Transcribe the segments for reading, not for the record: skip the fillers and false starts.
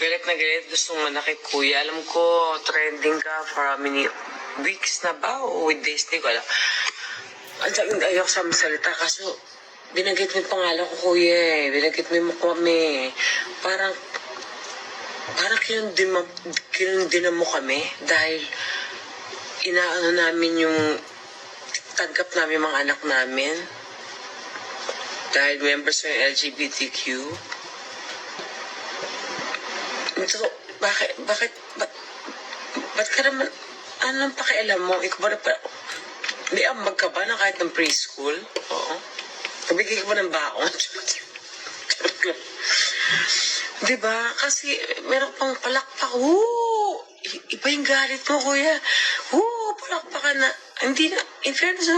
Galit na galit, gusto manakit kuya. Alam ko, trending ka for how many weeks na ba? O with days, di ko alam. Ayaw sa masalita, kaso binanggit mo yung pangalan ko kuya eh. Binanggit mo yung mukha me. Parang kinundinan mo kami dahil inaano namin yung tanggap namin mga anak namin. Dahil members ng LGBTQ. So, ba't ka naman, anong pakialam mo? Ikaw ba na may ambag ka ba na kahit ng preschool? Oo. Kabigay ka ba ng baon? Diba? Kasi meron pang palakpak. Woo! Iba yung galit mo, kuya. Woo! Palakpakan na. Hindi na, in fairness,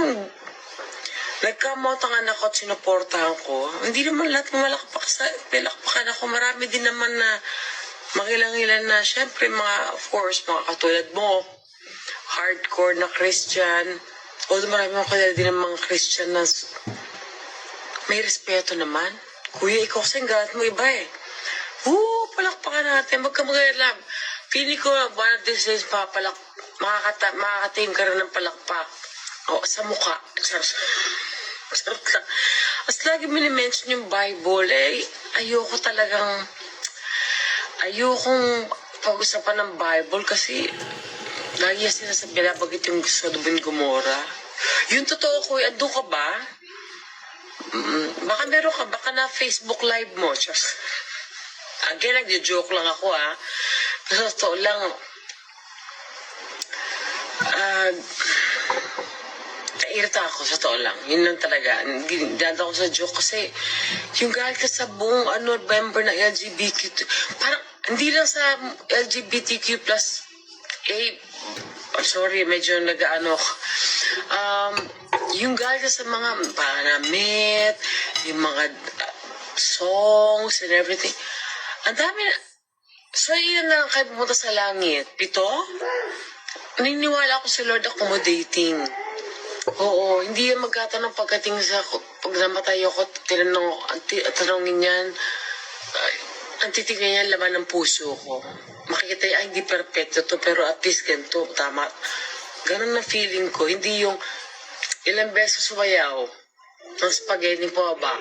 nagkamot ang anak ko at sinuportahan ko. Hindi naman lahat malakpakan ako. Marami din naman na mangilang-ilan na, syempre, of course, mga katulad mo, hardcore na Christian. Although marami mga kalala din ng mga Christian na may respeto naman. Kuya, ikaw kasi ang galit mo iba eh. Palakpakan natin. Magkamagalam. Pili ko, one of these days, makakatim ka rin ng palakpak. O, sa mukha. Sarap lang. As lagi minimension yung Bible, eh, ayokong pag-usapan ng Bible kasi lagi sinasabi bagit yung Sodom and Gomorrah. Yung totoo ko, ando ka ba? Baka meron ka, baka na Facebook live mo. Again, nagjo-joke lang ako Pero totoo lang, nairita ako, sa totoo lang. Yun lang talaga. Dada ako sa joke kasi yung galit ka sa buong member ng LGBTQ, parang hindi lang sa LGBTQ plus sorry, medyo yung galit ka sa mga panamit, yung mga songs and everything. Ang dami na. So, yun na lang kayo pumunta sa langit. 7? Naniniwala ako sa Lord accommodating. Oo, hindi yan magkatanong pagdating sa pag namatay ako, tanongin yan, ang titignan yan laman ng puso ko. Makikita yan, hindi perfecto to, pero at least ganito, tama. Ganun na feeling ko, hindi yung ilang beses sumayaw ng spaghetti po ba?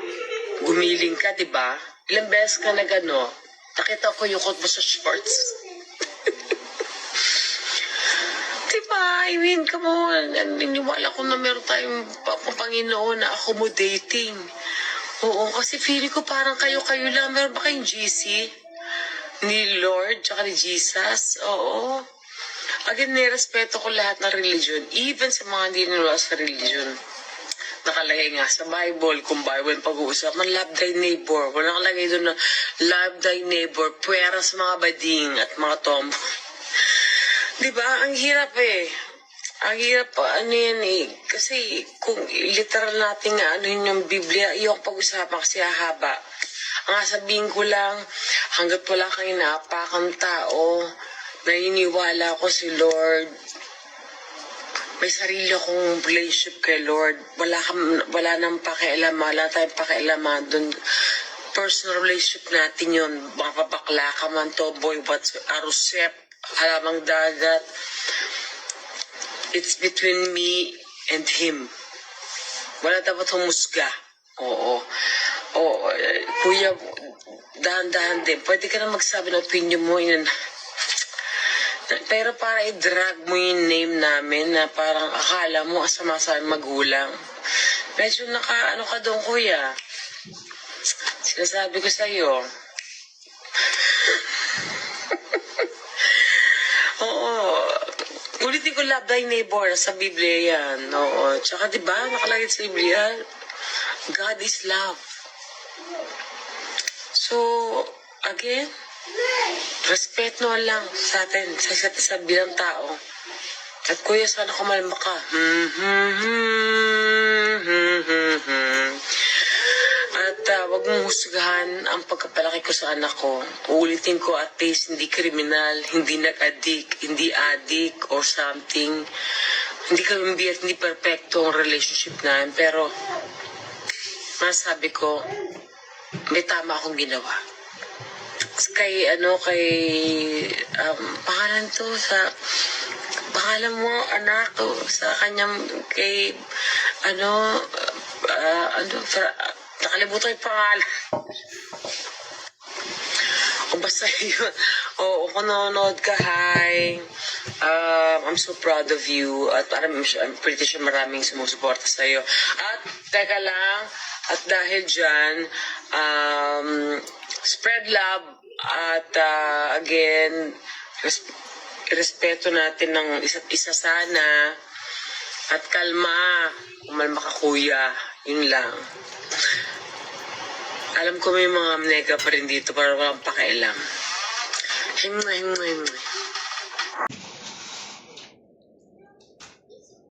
Gumiling ka, di ba? Ilang beses ka na gano, nakita ko yung coat mo sa shorts. Diba? I mean, come on. Niniwala ko na meron tayong Panginoon na accommodating. Oo, kasi feeling ko parang kayo-kayo lang. Meron ba kayong GC? Ni Lord, tsaka ni Jesus? Oo. Again, nirespeto ko lahat ng religion. Even sa mga hindi nila sa religion. Nakalagay nga sa Bible, kung Bible pag-uusapan, love thy neighbor. Wala nakalagay doon na love thy neighbor, puwera sa mga bading at mga tomboy. Diba? Ang hirap eh. Ang hirap yan eh. Kasi kung literal natin yung Biblia, yung pag-usapan kasi hahaba. Ang sabihin ko lang, hanggat wala kang inaapakang tao, naniniwala ko si Lord, may sarili akong relationship kay Lord. Wala nang pakialam, wala tayong pakialam doon. Personal relationship natin yun. Mga papakla ka man, tomboy, arusep, halamang dagat. It's between me and him. Wala dapat humusga. Oo. Kuya, dahan-dahan din. Pwede ka na magsabi ng opinion mo. Pero para i-drag mo yung name namin na parang akala mo asama sa magulang. Medyo ka doon, kuya. Sinasabi ko sa'yo. Oo. Ulitin ko, love thy neighbor. Sa Biblia yan. Oo. Tsaka diba, nakalagay sa Biblia, God is love. So, again, respeto lang sa atin, sa isa't isa bilang tao. At kuya, sana kumalma ka. At wag mong husgahan ang pagkapalaki ko sa anak ko. Uulitin ko, at least hindi kriminal, hindi nag-addict, hindi addict or something. Hindi kami at hindi perfecto ang relationship namin. Pero, masabi ko, may tama akong ginawa. kay, pangalan to sa, pangalan mo, anak, sa kanyang, kay, nakalimutan yung pangalan. O basta yun. Oo, kung nanonood ka, hi. I'm so proud of you. At I'm pretty sure maraming sumusuporta sa'yo. At, teka lang, at dahil dyan, spread love. At, again, respeto natin ng isa't isa sana. At kalma. Kumalma ka, kuya. Yun lang. Alam ko may mga nega pa rin dito para walang pakialam. Himwe.